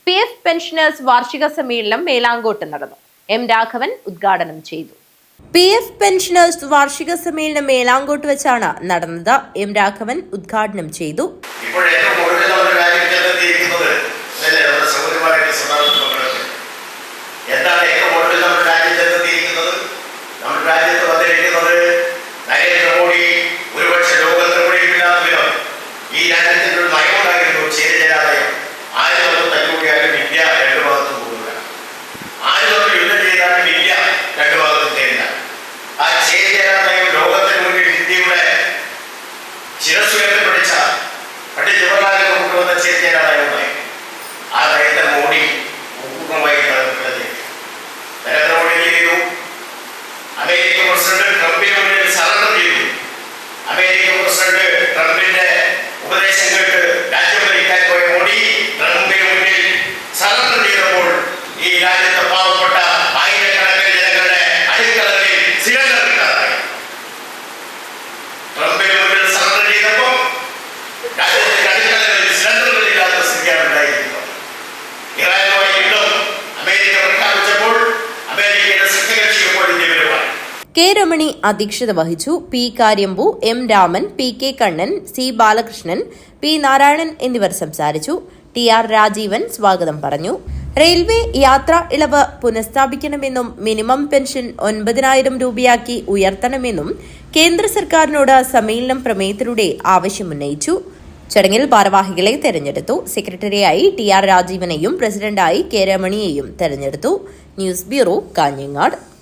PF pensioners വാർഷിക സമ്മേളനം മേലാങ്കോട്ട് നടന്നു. M. രാഘവൻ ഉദ്ഘാടനം ചെയ്തു. PF പെൻഷനേഴ്സ് വാർഷിക സമ്മേളനം മേലാങ്കോട്ട് വെച്ചാണ് നടന്നത്. M. രാഘവൻ ഉദ്ഘാടനം ചെയ്തു. K. രമണി അധ്യക്ഷത വഹിച്ചു. P. Karyambu, M. Raman, P. K. Kannan, C. Balakrishnan, P. Narayanan എന്നിവർ സംസാരിച്ചു. TR രാജീവൻ സ്വാഗതം പറഞ്ഞു. റെയിൽവേ യാത്രാ ഇളവ് പുനഃസ്ഥാപിക്കണമെന്നും മിനിമം പെൻഷൻ 9,000 രൂപയാക്കി ഉയർത്തണമെന്നും കേന്ദ്ര സർക്കാരിനോട് സമ്മേളനം പ്രമേയത്തിലൂടെ ആവശ്യമുന്നയിച്ചു. ചടങ്ങിൽ ഭാരവാഹികളെ തെരഞ്ഞെടുത്തു. സെക്രട്ടറിയായി TR രാജീവനെയും പ്രസിഡന്റായി K. രമണിയെയും തെരഞ്ഞെടുത്തു. News bureau, Kanhangad.